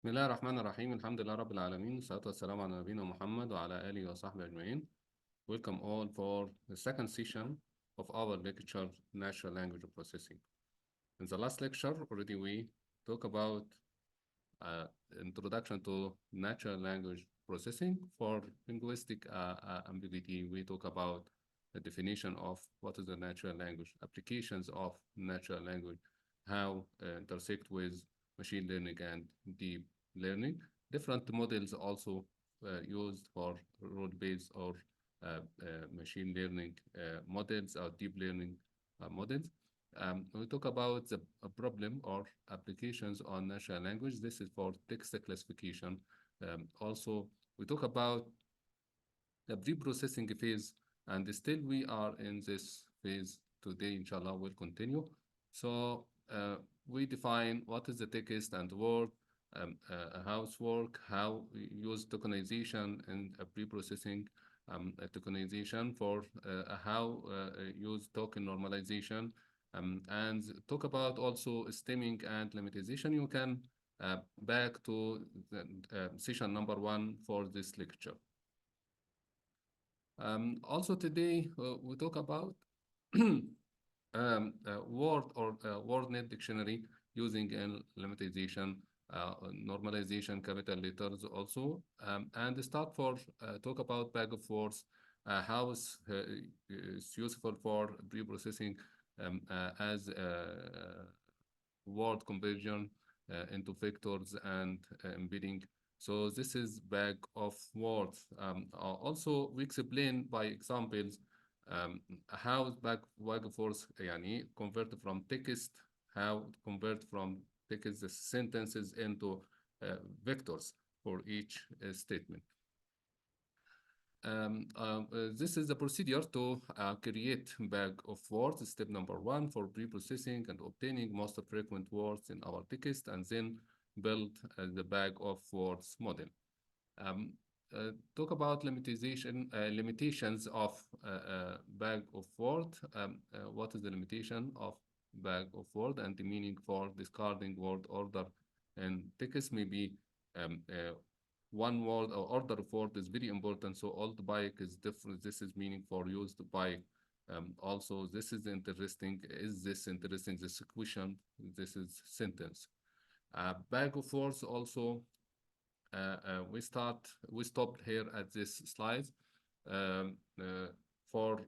بسم الله الرحمن الرحيم. الحمد لله رب العالمين، والصلاة والسلام على نبينا محمد وعلى آله وصحبه أجمعين. Welcome all for the second session of our lecture, Natural Language Processing. In the last lecture, already we talk about uh, introduction to natural language processing. For linguistic ambiguity, we talk about the definition of what is the natural language, applications of natural language, how intersect with machine learning and deep learning. Different models also used for role-based or machine learning models or deep learning models. We talk about the problem or applications on natural language. This is for text classification. Also, we talk about the pre-processing phase, and still we are in this phase today. Inshallah, we'll continue. So we define what is the text and word, how it's work, how we use tokenization and pre-processing, tokenization for how use token normalization, and talk about also stemming and lemmatization. You can back to the, session number 1 for this lecture. Also today we talk about word or WordNet dictionary using lemmatization, normalization, capital letters also, and start for talk about bag of words, how it's useful for pre-processing as word conversion into vectors and embedding. So this is bag of words. Also, we explain by examples how bag of words يعني convert from text, how convert from text the sentences into vectors for each statement. This is the procedure to create bag of words. Step number 1 for pre-processing and obtaining most frequent words in our text, and then build the bag of words model. Talk about limitations of bag of word. What is the limitation of bag of word and the meaning for discarding word order and text? Maybe one word or order of word is very important. So old bike is different. This is meaning for used bike. Also, this is interesting. Is this interesting? This question. This is sentence. Bag of words also. We stopped here at this slide for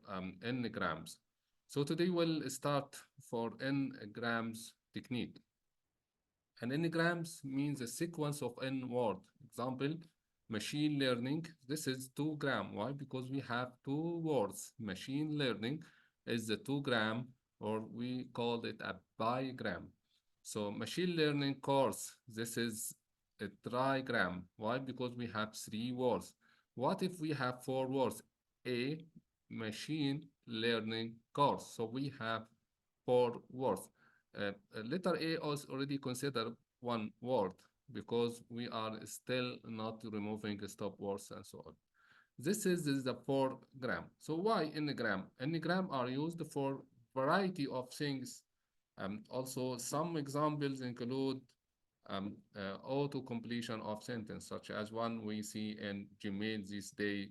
n-grams. So today we'll start for n-grams technique. An n-grams means a sequence of n word. Example, machine learning. This is 2 gram. Why? Because we have 2 words. Machine learning is the 2 gram, or we call it a bigram. So machine learning course, this is a trigram. Why? Because we have 3 words. What if we have 4 words? A machine learning course. So we have 4 words. Letter A is already considered one word because we are still not removing stop words and so on. This is the 4 gram. So why n-gram? N-gram are used for variety of things. Also, some examples include auto-completion of sentence, such as one we see in Gmail these days,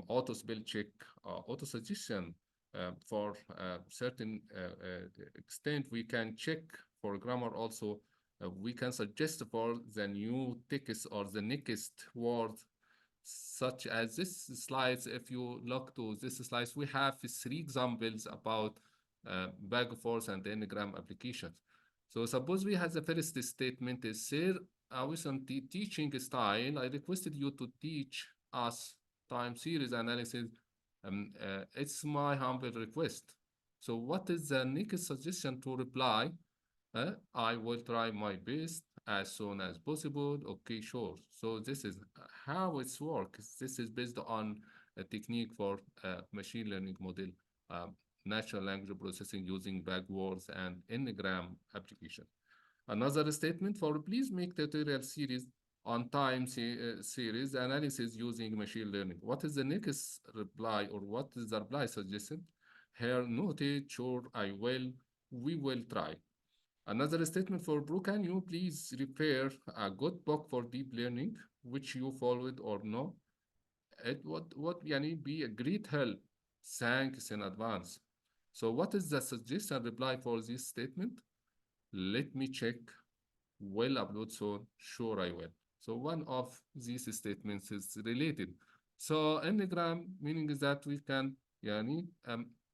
auto-spell check, auto-suggestion. For certain extent, we can check for grammar also. We can suggest for the new text or the next word, such as this slides. If you look to this slides, we have 3 examples about bag of words and n-gram applications. So suppose we have the first statement is, sir, with some teaching style, I requested you to teach us time series analysis. It's my humble request. So what is the next suggestion to reply? I will try my best as soon as possible. Okay, sure. So this is how it works. This is based on a technique for machine learning model, natural language processing using bag words and n-gram application. Another statement for please make tutorial series on time series analysis using machine learning. What is the next reply, or what is the reply suggested? Here noted, sure, I will, we will try. Another statement for Bru, can you please repair a good book for deep learning, which you followed or no? It would يعني be a great help. Thanks in advance. So what is the suggested reply for this statement? Let me check. Will upload soon. Sure, I will. So one of these statements is related. So Ngram meaning is that we can يعني,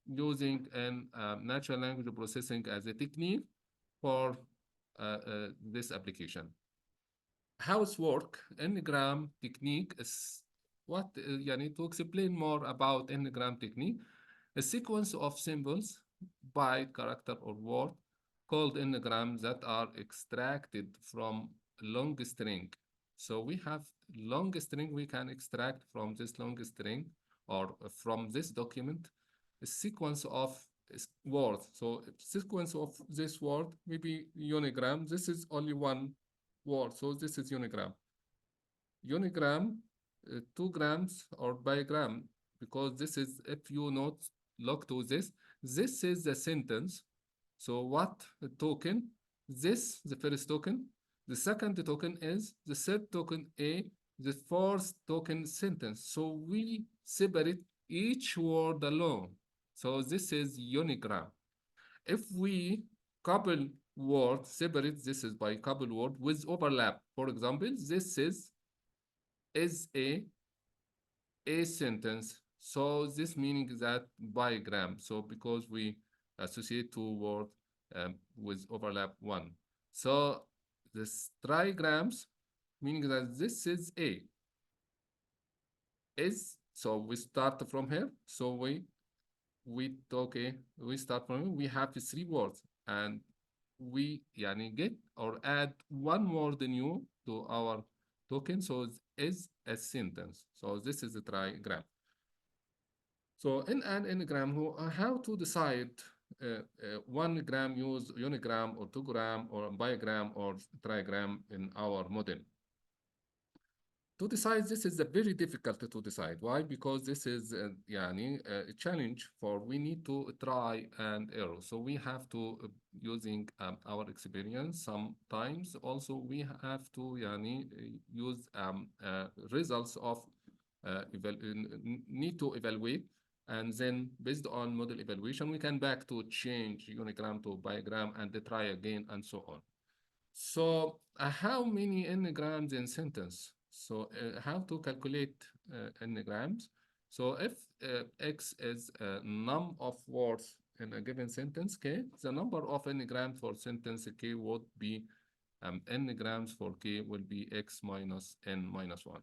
using an natural language processing as a technique for this application. Housework Ngram technique is what يعني to explain more about Ngram technique, a sequence of symbols, byte, character, or word called Ngram that are extracted from long string. So we have long string we can extract from this long string or from this document a sequence of words. So sequence of this word, maybe unigram. This is only one word, so this is unigram. Unigram, 2 grams or bigram, because this is, if you not look to this is the sentence. So what token? This, the first token. The second token is the third token A, the fourth token sentence. So we separate each word alone. So this is unigram. If we couple words separate, this is by couple word with overlap. For example, this is a sentence. So this meaning that bigram. So because we associate two words with overlap one. So this trigrams meaning that this is a is. So we start from here. So we start from here. We have 3 words and we يعني get or add one word new to our token. So it is a sentence. So this is a trigram. So in an ngram, how to decide 1 gram use unigram or 2 gram or bigram or trigram in our model? To decide this is a very difficult to decide. Why? Because this is يعني, a challenge for we need to try and error. So we have to using our experience. Sometimes also we have to يعني, use results of need to evaluate, and then based on model evaluation we can back to change unigram to bigram and try again and so on. So how many n-grams in sentence? So how to calculate n-grams? So if x is a num of words in a given sentence k, the number of n-grams for sentence k would be n-grams for k will be x minus n minus 1.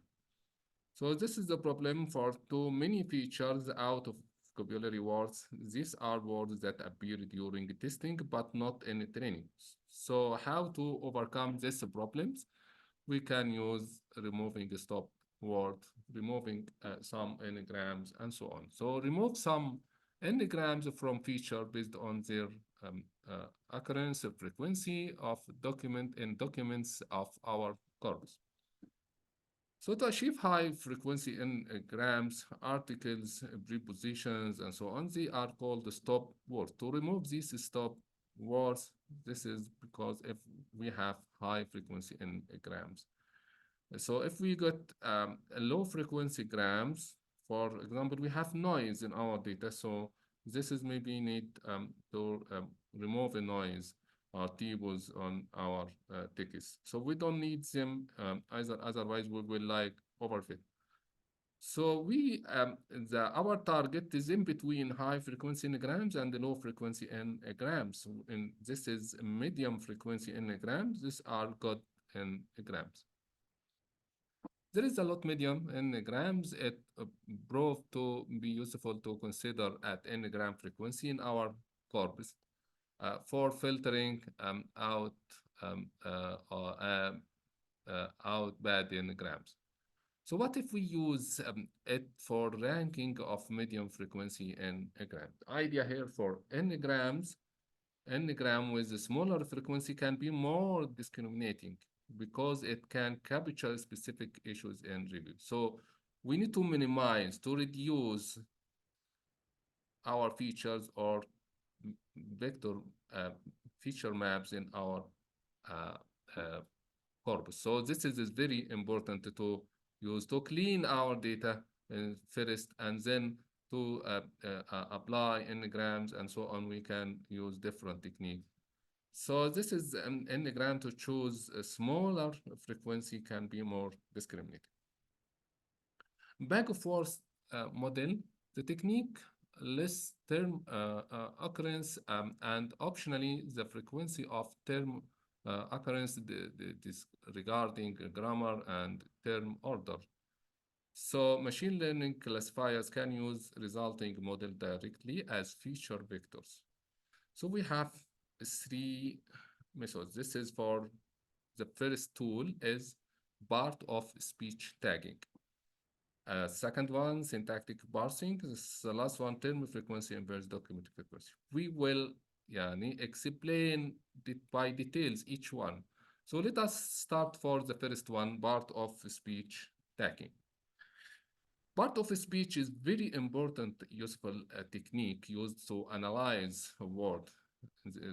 So this is the problem for too many features out of vocabulary words. These are words that appear during testing, but not in training. So how to overcome these problems? We can use removing a stop word, removing some n-grams, and so on. So remove some n-grams from feature based on their occurrence frequency of document in documents of our corpus. So to achieve high frequency in grams, articles, prepositions, and so on, they are called the stop words. To remove these stop words, this is because if we have high frequency in grams. So if we got a low frequency grams, for example, we have noise in our data. So this is maybe need to remove a noise or tables on our tickets. So we don't need them either, otherwise we will like overfit. So our target is in between high frequency in grams and the low frequency in grams. And this is medium frequency in grams. These are good in grams. There is a lot medium in grams. It proved to be useful to consider at n-gram frequency in our corpus for filtering out bad n-grams. So what if we use it for ranking of medium frequency in a gram? Idea here for n-grams, n-gram with a smaller frequency can be more discriminating because it can capture specific issues in review. So we need to minimize, to reduce our features or vector feature maps in our uh, uh, corpus. So this is very important to use to clean our data first, and then to apply n-grams and so on. We can use different techniques. So this is an n-gram to choose a smaller frequency can be more discriminating. Back and forth model, the technique lists term occurrence and optionally the frequency of term occurrence regarding grammar and term order. So machine learning classifiers can use resulting model directly as feature vectors. So we have three methods. This is for the first tool is part of speech tagging. Second one, syntactic parsing. The last one, term frequency inverse document frequency. We will explain by details each one. So let us start for the first one, part of speech tagging. Part of speech is very important, useful technique used to analyze a word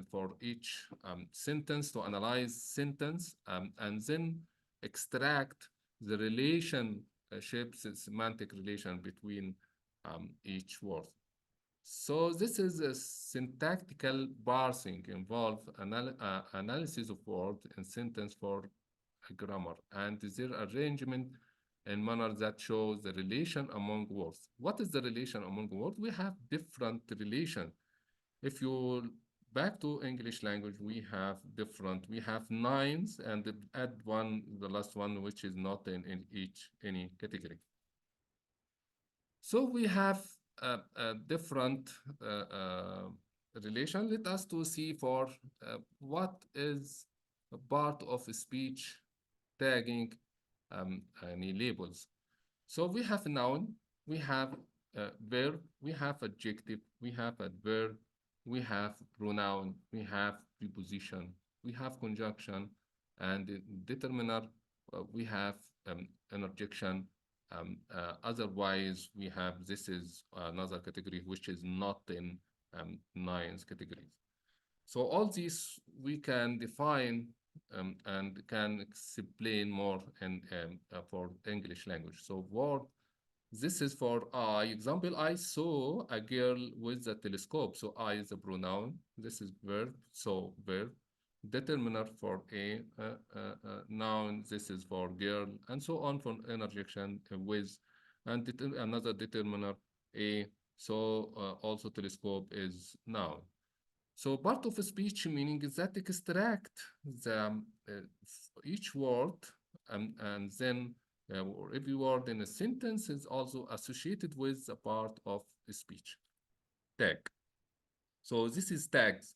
for each sentence, to analyze sentence, and then extract the relationships, semantic relation between each word. So this is a syntactical parsing involve analysis of word and sentence for grammar and their arrangement in manner that shows the relation among words. What is the relation among words? We have different relation. If you back to English language, we have different, we have nines and add one, the last one, which is not in any category. So we have a different relation. Let us to see for what is a part of speech tagging any labels. So we have noun, we have verb, we have adjective, we have adverb, we have pronoun, we have preposition, we have conjunction, and determiner, we have interjection. Otherwise, we have, this is another category which is not in nines categories. So all these we can define and can explain more in for English language. So word, this is for I. Example, I saw a girl with a telescope. So I is a pronoun. This is verb. So verb. Determiner for a noun. This is for girl, and so on for interjection with, and another determiner a. So also telescope is noun. So part of a speech meaning is that extract each word and then every word in a sentence is also associated with a part of a speech tag. So this is tags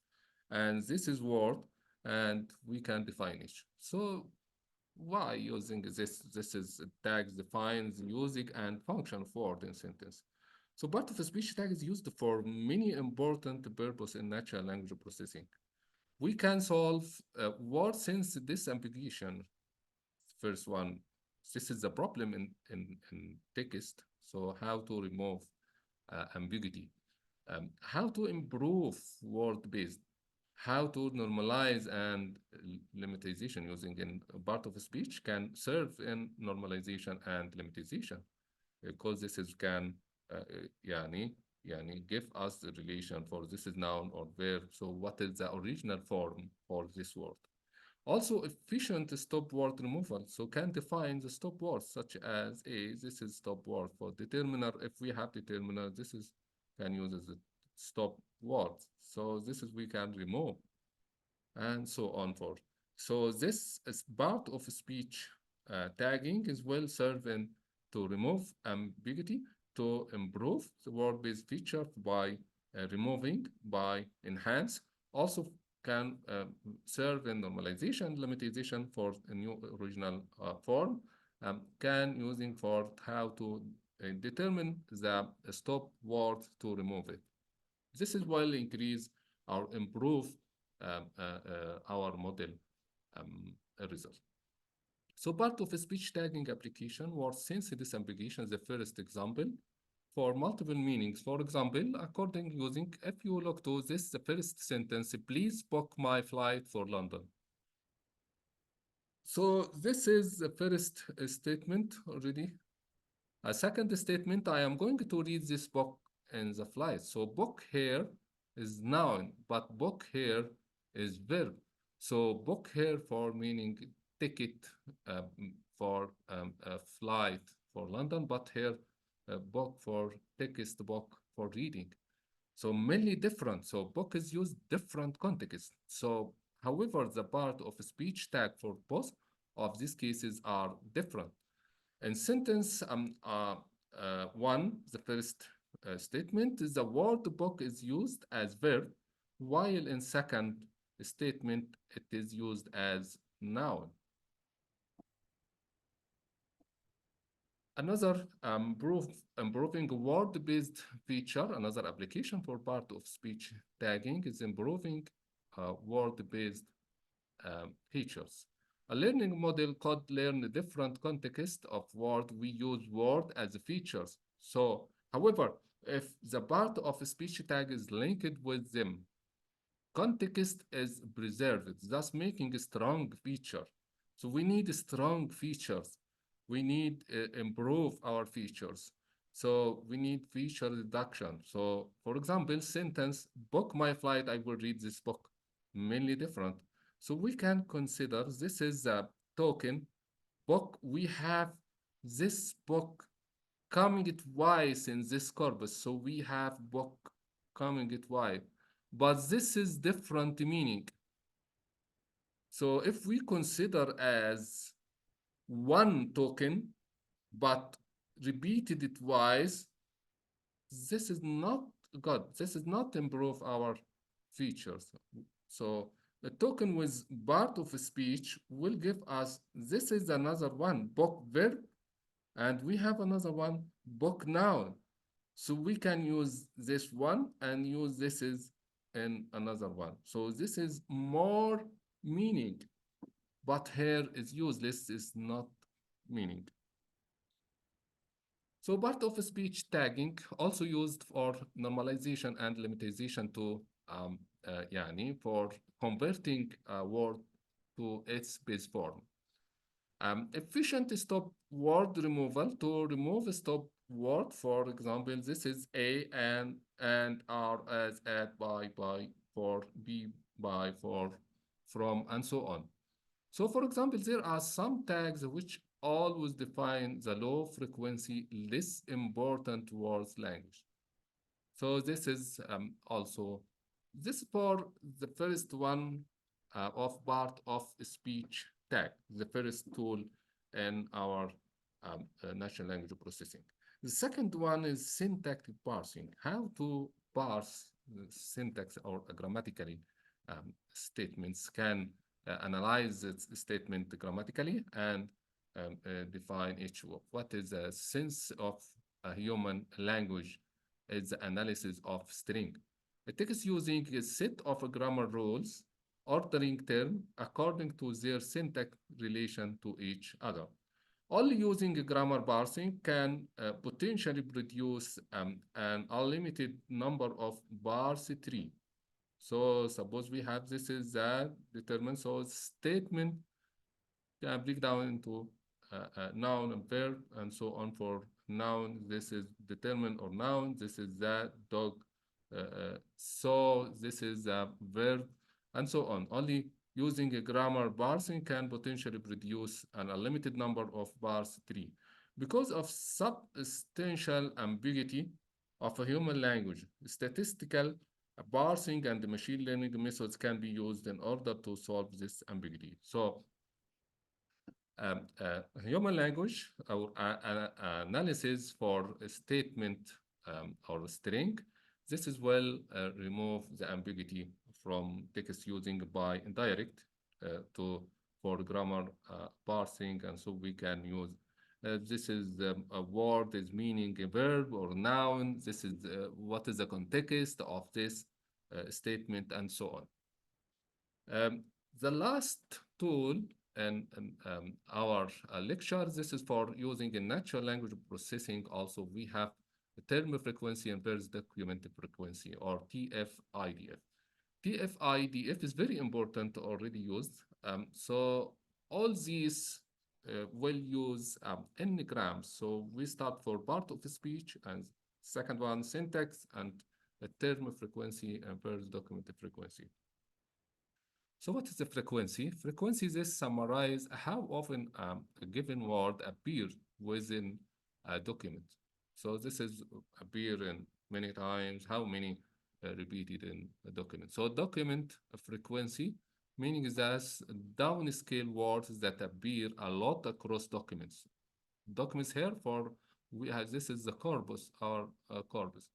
and this is word and we can define each. So why using this? This is tags defines using and function of word in sentence. So part of a speech tag is used for many important purposes in natural language processing. We can solve word sense disambiguation. First one, this is the problem in text. So how to remove ambiguity, how to improve word-based, how to normalize and lemmatization using in part of a speech can serve in normalization and lemmatization because this is can give us the relation for this is noun or verb. So what is the original form for this word? Also efficient stop word removal. So can define the stop words such as this is stop word for determiner. If we have determiner, this is can use as a stop word. So this is we can remove and so on forth. So this is part of speech tagging is well serving to remove ambiguity, to improve the word-based feature by removing, by enhance, also can serve in normalization, lemmatization for a new original form, can using for how to determine the stop word to remove it. This is will increase or improve our model result. So part of a speech tagging application was sense disambiguation, the first example. for multiple meanings. For example, according using, if you look to this, the first sentence, please book my flight for London. So this is the first statement already. A second statement, I am going to read this book in the flight. So book here is noun, but book here is verb. So book here for meaning ticket for a flight for London, but here book for text book for reading. So mainly different. So book is used different context. So however, the part of speech tag for both of these cases are different. In sentence one, the first statement is the word book is used as verb, while in second statement it is used as noun. Another improving word-based feature, another application for part of speech tagging is improving word-based features. A learning model could learn different context of word. We use word as features. So, however, if the part of a speech tag is linked with them, context is preserved, thus making a strong feature. So we need strong features. We need improve our features. So we need feature reduction. So for example, sentence, book my flight, I will read this book. Mainly different. So we can consider this is a token book. We have this book coming twice in this corpus. So we have book coming twice. But this is different meaning. So if we consider as one token, but repeated it twice, this is not good. This is not improve our features. So a token with part of a speech will give us, this is another one, book verb, and we have another one, book noun. So we can use this one and use this is in another one. So this is more meaning, but here is useless, is not meaning. So part of speech tagging also used for normalization and limitation to يعني for converting a word to its base form. Efficient stop word removal to remove a stop word. For example, this is a and are as at by for be by for from and so on. So for example, there are some tags which always define the low frequency, less important words language. So this is also, this for the first one of part of speech tag, the first tool in our natural language processing. The second one is syntactic parsing, how to parse syntax or grammatically statements, can analyze its statement grammatically and define each word. What is the sense of a human language? Is the analysis of string. It takes using a set of grammar rules, ordering term according to their syntax relation to each other. Only using grammar parsing can potentially produce an unlimited number of parse tree. So suppose we have this is that determined, so statement can break down into noun and verb and so on. For noun, this is determined or noun, this is that dog, so this is a verb and so on. Only using a grammar parsing can potentially produce an unlimited number of parse tree. Because of substantial ambiguity of a human language, statistical parsing and machine learning methods can be used in order to solve this ambiguity. So human language or analysis for a statement or a string, this is well remove the ambiguity from text using by indirect to for grammar parsing, and so we can use this is a word is meaning a verb or noun. This is what is the context of this statement and so on. The last tool in our lecture, this is for using in natural language processing. Also, we have term frequency inverse document frequency, or TF-IDF. TF-IDF is very important, already used. So all these will use n-grams. So we start for part of the speech, and second one, syntax, and a term frequency inverse document frequency. So what is the frequency? Frequency is summarize how often a given word appears within a document. So this is appear in many times, how many repeated in a document. So document frequency, meaning is that downscale words that appear a lot across documents. Documents here for, we have, this is the corpus, our corpus.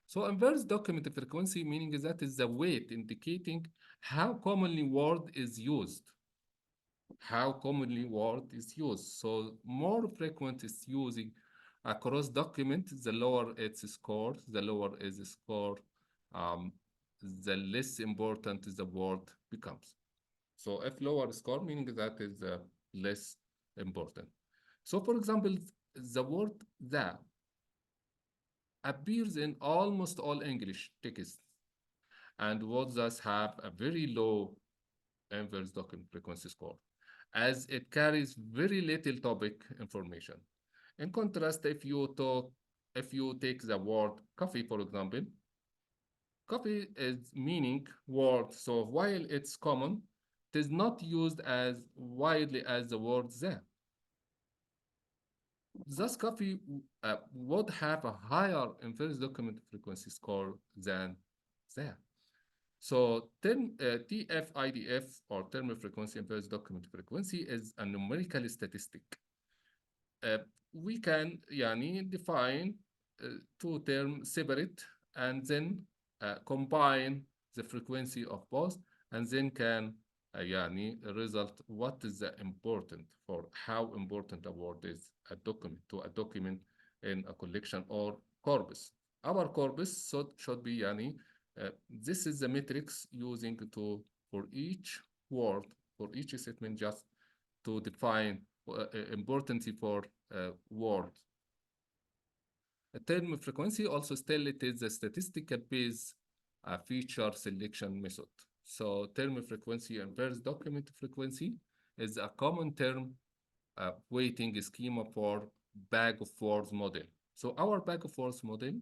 So inverse document frequency, meaning is that is the weight indicating how commonly word is used. How commonly word is used. So more frequent is using across document, the lower its score, the lower is the score, the less important the word becomes. So if lower score, meaning that is less important. So for example, the word the appears in almost all English texts and would thus have a very low inverse document frequency score, as it carries very little topic information. In contrast, if you take the word coffee, for example, coffee is meaning word. So while it's common, it is not used as widely as the word the. Thus, coffee would have a higher inverse document frequency score than the. So TF-IDF, or term frequency inverse document frequency, is a numerical statistic. We can define two terms separate and then combine the frequency of both, and then can result what is the important, for how important a word is a document to a document in a collection or corpus. Our corpus should be this is the metrics using to for each word, for each statement, just to define importance for word. A term frequency also still it is a statistical base feature selection method. So term frequency inverse document frequency is a common term weighting schema for bag of words model. So our bag of words model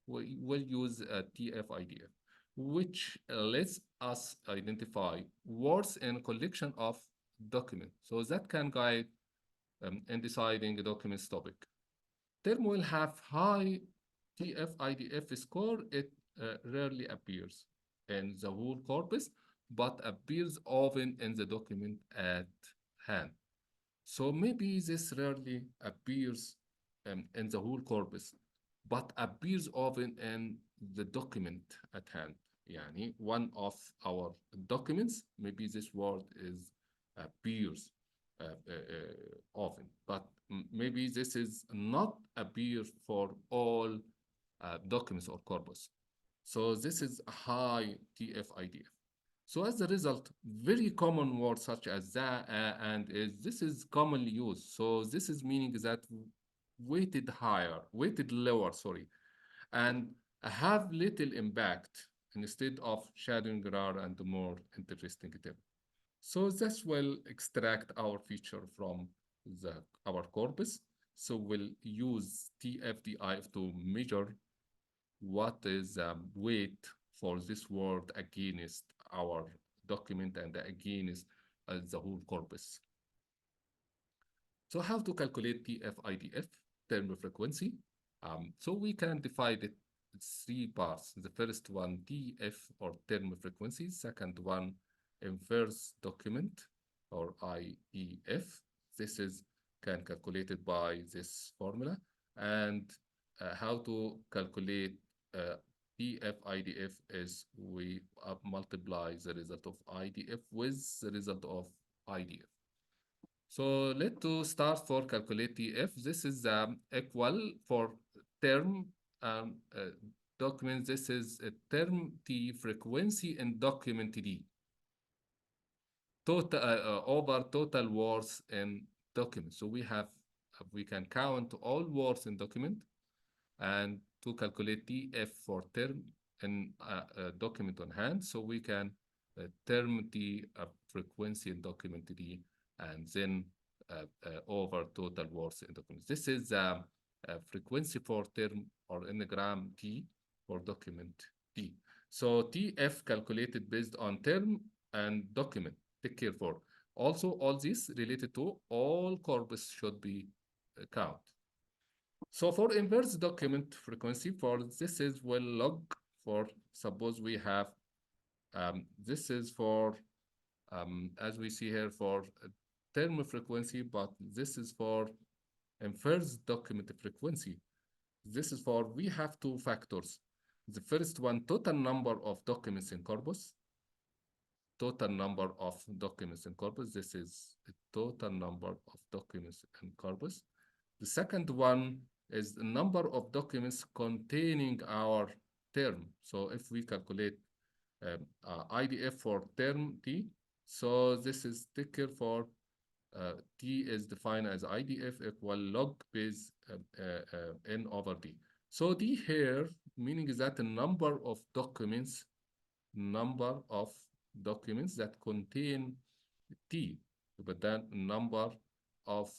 will use a TF-IDF, which lets us identify words in a collection of documents. So that can guide in deciding a document's topic. Term will have high TF-IDF score. It rarely appears in the whole corpus, but appears often in the document at hand. So maybe this rarely appears in the whole corpus, but appears often in the document at hand. One of our documents, maybe this word is appears often, but maybe this is not appear for all documents or corpus. So this is a high TF-IDF. So as a result, very common words such as the, and is, this is commonly used. So this is meaning that weighted higher, weighted lower, sorry, and have little impact instead of shadowing rare and more interesting tip. So this will extract our feature from our corpus. So we'll use TF-IDF to measure what is weight for this word against our document and against the whole corpus. So how to calculate TF-IDF, term frequency? So we can divide it three parts. The first one, TF, or term frequency. Second one, inverse document, or IDF. This is can calculated by this formula. And how to calculate TF-IDF is we multiply the result of IDF with the result of IDF. So let's start for calculate TF. This is equal for term document. This is a term T frequency in document D. Total over total words in document. So we can count all words in document and to calculate TF for term in a document on hand. So we can term T frequency in document D and then over total words in document. This is a frequency for term or n-gram T for document D. So TF calculated based on term and document. Take care for. Also, all this related to all corpus should be count. So for inverse document frequency, for this is will log for, suppose we have, this is for, as we see here, for term frequency, but this is for inverse document frequency. This is for, we have two factors. The first one, total number of documents in corpus. Total number of documents in corpus. This is the total number of documents in corpus. The second one is the number of documents containing our term. So if we calculate IDF for term T, so this is take care for T is defined as IDF equal log base N over D. So D here, meaning is that the number of documents that contain T, but then number of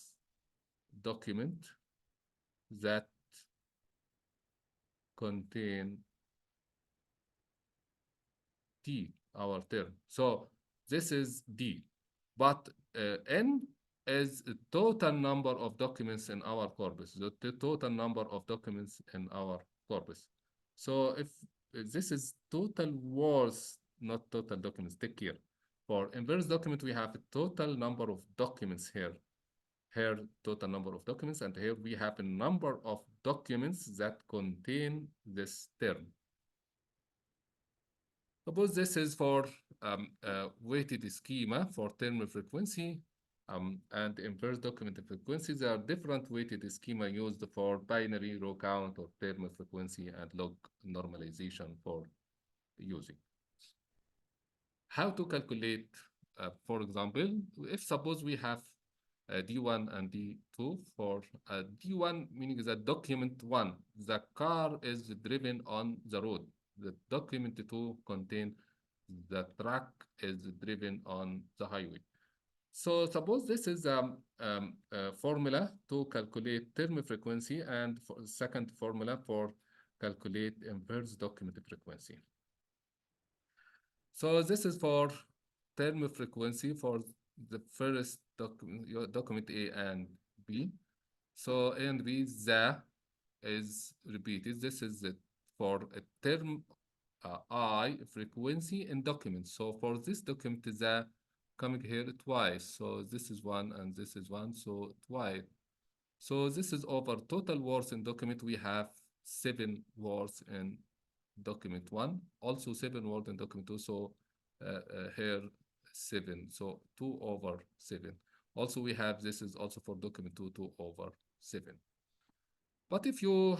document that contain T, our term. So this is D, but N is the total number of documents in our corpus, the total number of documents in our corpus. So if this is total words, not total documents, take care. For inverse document, we have a total number of documents here. Here, total number of documents, and here we have a number of documents that contain this term. Suppose this is for weighted schema for term frequency and inverse document frequency. There are different weighted schema used for binary row count or term frequency and log normalization for using. How to calculate, for example, if suppose we have D1 and D2 for D1, meaning that document 1, the car is driven on the road. The document 2 contain the truck is driven on the highway. So suppose this is a formula to calculate term frequency and for second formula for calculate inverse document frequency. So this is for term frequency for the first document A and B. So A and B, the is repeated. This is it for a term I frequency in documents. So for this document, the coming here twice. So this is one and this is one, so twice. So this is over total words in document. We have 7 words in document 1, also 7 words in document 2. So here 7, so 2 over 7. Also we have, this is also for document 2, 2 over 7. But if you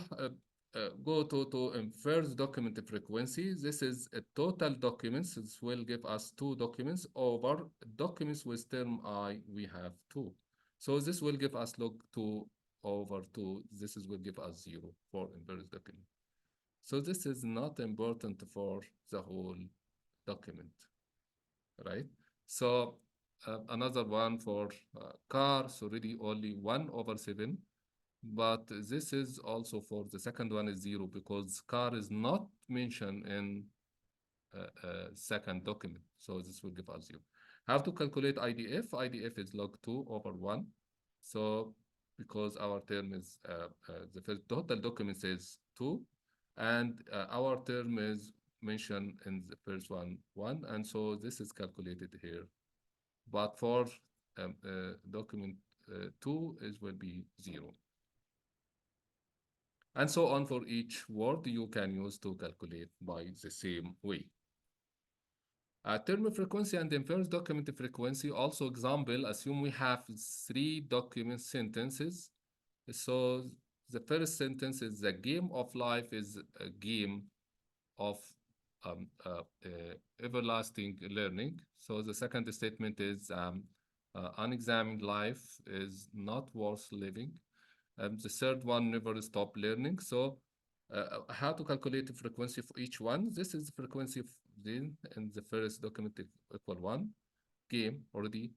go to inverse document frequency, this is a total documents. This will give us 2 documents over documents with term I, we have 2. So this will give us log 2 over 2. This will give us 0 for inverse document. So this is not important for the whole document, right? So another one for car, so really only 1 over 7. But this is also for the second one is 0 because car is not mentioned in second document. So this will give us 0. How to calculate IDF? IDF is log 2 over 1. So because our term is, the first total document says 2, and our term is mentioned in the first one, 1, and so this is calculated here. But for document 2, it will be 0. And so on for each word you can use to calculate by the same way. Term frequency and inverse document frequency, also example, assume we have 3 document sentences. So the first sentence is the game of life is a game of everlasting learning. So the second statement is unexamined life is not worth living. The third one, never stop learning. So how to calculate the frequency for each one. This is the frequency of then in the first document equal 1. Game already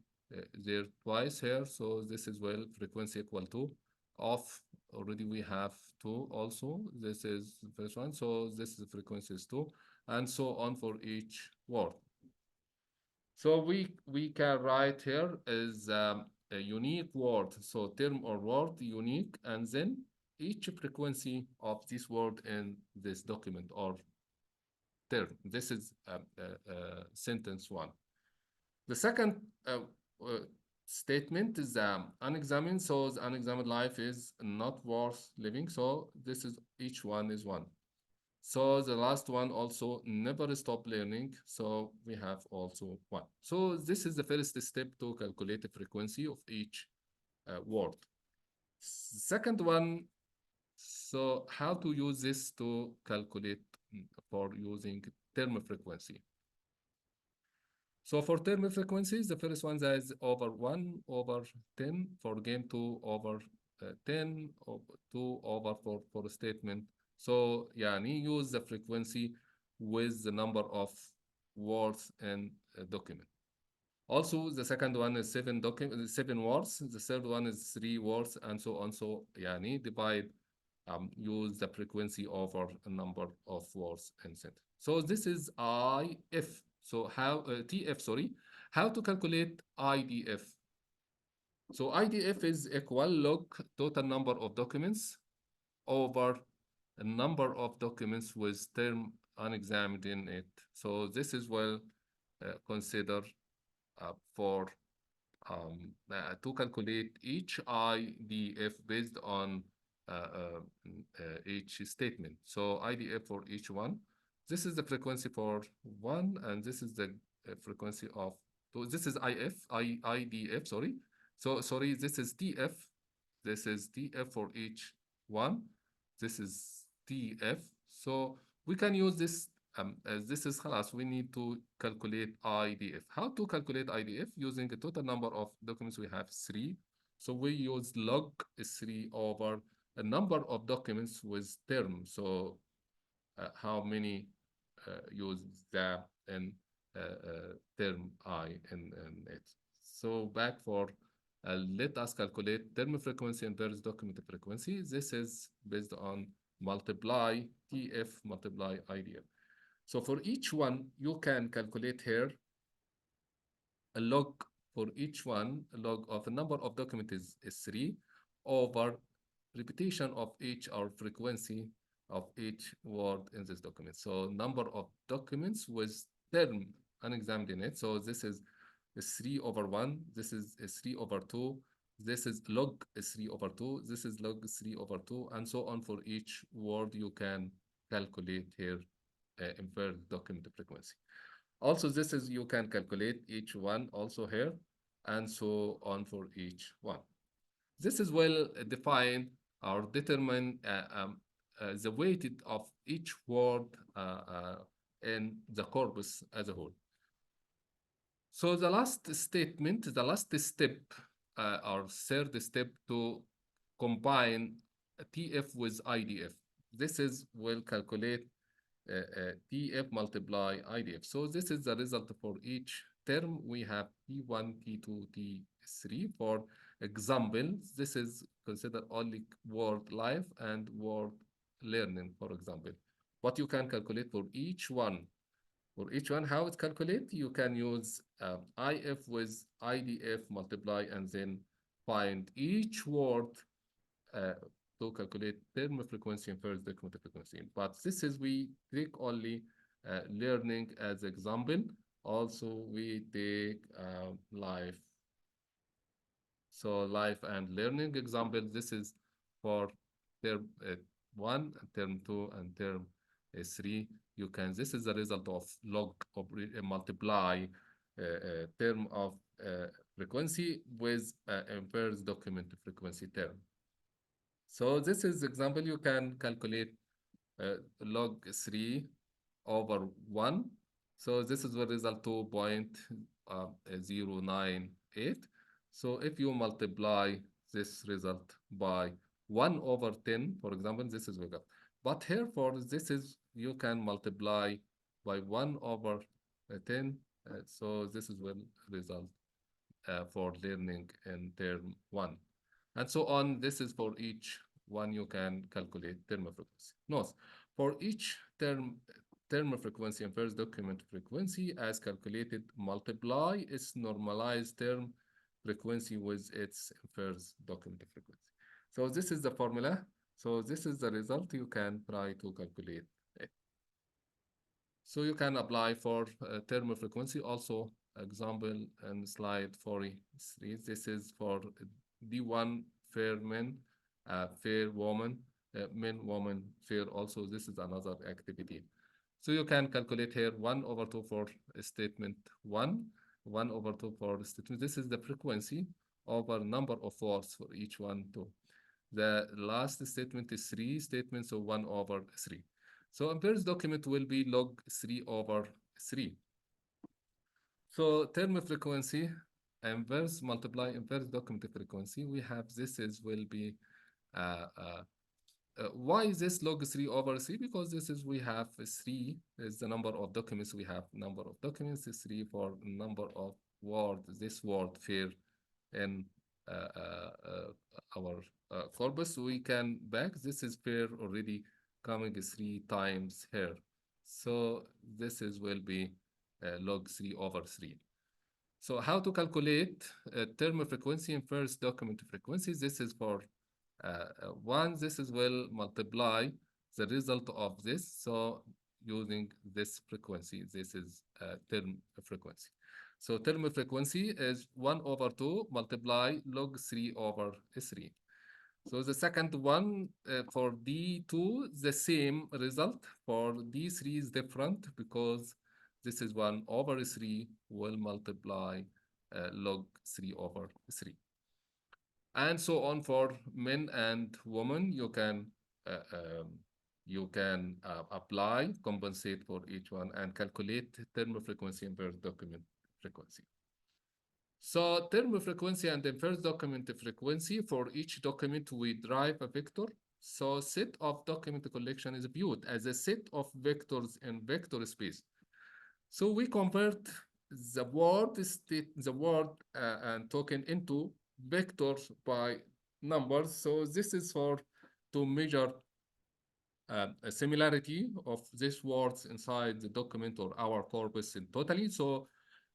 there twice here, so this is well frequency equal 2. Off already we have 2 also. This is the first one, so this is frequency is 2, and so on for each word. So we can write here is a unique word, so term or word unique, and then each frequency of this word in this document or term. This is sentence 1. The second uh, statement is unexamined. So the unexamined life is not worth living. So this is each one is 1. So the last one also never stop learning. So we have also 1. So this is the first step to calculate the frequency of each word. Second one, so how to use this to calculate for using term frequency. So for term frequencies, the first one is over 1 over 10 for game, 2 over 10, or 2 over for a statement. So yani use the frequency with the number of words in a document. Also, the second one is 7 words. The third one is 3 words, and so on. So yani divide, use the frequency over a number of words in sentence. So this is IF. So how TF, sorry, how to calculate IDF? So IDF is equal log total number of documents over a number of documents with term unexamined in it. So this is well considered for to calculate each IDF based on each statement. So IDF for each one. This is the frequency for 1, and this is the frequency of 2. This is IDF, sorry. So, sorry, this is TF. This is TF for each one. This is TF. So we can use this as this is خلاص, we need to calculate IDF. How to calculate IDF? Using the total number of documents we have 3. So we use log 3 over a number of documents with term. So how many use the in term I in it. So back for let us calculate term frequency and versus document frequency. This is based on multiply TF multiply IDF. So for each one, you can calculate here a log for each one. A log of the number of documents is 3 over repetition of each or frequency of each word in this document. So number of documents with term unexamined in it. So this is 3 over 1. This is 3 over 2. This is log 3 over 2. This is log 3 over 2, and so on for each word you can calculate here inferred document frequency. Also, this is you can calculate each one also here, and so on for each one. This is well defined or determine the weighted of each word in the corpus as a whole. So the last statement, the last step, or third step to combine TF with IDF. This is will calculate TF multiply IDF. So this is the result for each term. We have T1, T2, T3. For example, this is considered only word life and word learning, for example. What you can calculate for each one. For each one, how it's calculated, you can use IF with IDF multiply and then find each word to calculate term frequency and first document frequency. But this is we take only learning as example. Also, we take life. So life and learning example, this is for term 1, term 2, and term 3. You can, this is the result of log of multiply term of frequency with inverse document frequency term. So this is example, you can calculate log 3 over 1. So this is the result 2.098. So if you multiply this result by 1 over 10, for example, this is we got But here for this is you can multiply by 1 over 10. So this is will result for learning in term 1. And so on. This is for each one you can calculate term frequency. Note, for each term frequency and first document frequency as calculated, multiply its normalized term frequency with its first document frequency. So this is the formula. So this is the result you can try to calculate it. So you can apply for term frequency also. Example in slide 43. This is for D1 fair men, fair woman, men, woman, fair also. This is another activity. So you can calculate here 1 over 2 for statement 1, 1 over 2 for statement. This is the frequency over number of words for each one, 2. The last statement is 3 statements, so 1 over 3. So inverse document will be log 3 over 3. So term frequency, inverse multiply inverse document frequency, we have this is will be, why is this log 3 over 3? Because this is, we have 3 is the number of documents we have. Number of documents is 3 for number of word, this word fair in our corpus. We can back, this is fair already coming 3 times here. So this is will be log 3 over 3. So how to calculate term frequency and first document frequency? This is for 1, this is will multiply the result of this. So using this frequency, this is term frequency. So term frequency is 1 over 2 multiply log 3 over 3. So the second one for D2, the same result. For D3 is different because this is 1 over 3 will multiply log 3 over 3. And so on for men and women, you can apply, compensate for each one, and calculate term frequency and first document frequency. So term frequency and first document frequency, for each document we derive a vector. So set of document collection is viewed as a set of vectors in vector space. So we convert the word state, the word and token into vectors by numbers. So this is for to measure a similarity of these words inside the document or our corpus in totally. So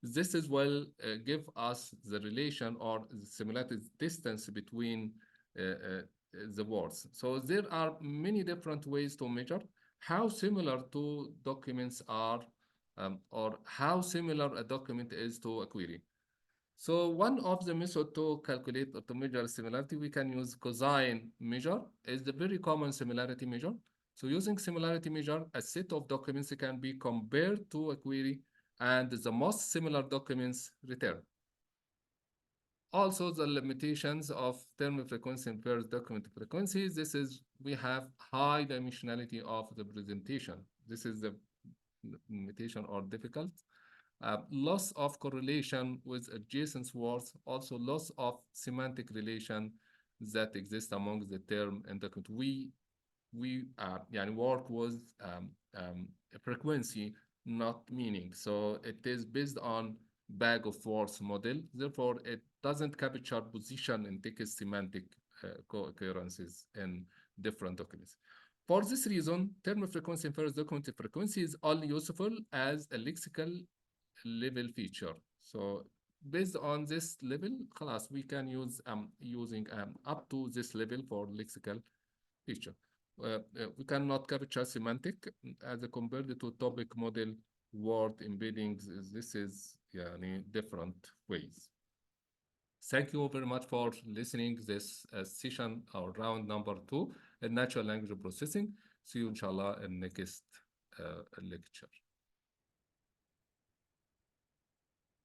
this is will give us the relation or the similarity distance between the words. So there are many different ways to measure how similar two documents are or how similar a document is to a query. So one of the methods to calculate or to measure similarity, we can use cosine measure. Is the very common similarity measure. So using similarity measure, a set of documents can be compared to a query and the most similar documents return. Also, the limitations of term frequency and first document frequency. This is, we have high dimensionality of the presentation. This is the limitation or difficult. Loss of correlation with adjacent words, also loss of semantic relation that exists among the term and document. We work with a frequency, not meaning. So it is based on bag of words model. Therefore, it doesn't capture position and text semantic co-occurrences in different documents. For this reason, term frequency and first document frequency is only useful as a lexical level feature. So based on this level, class, we can use using up to this level for lexical feature. We cannot capture semantic as compared to topic model word embeddings. This is different ways. Thank you very much for listening this session or round number 2 in natural language processing. See you inshallah in next lecture.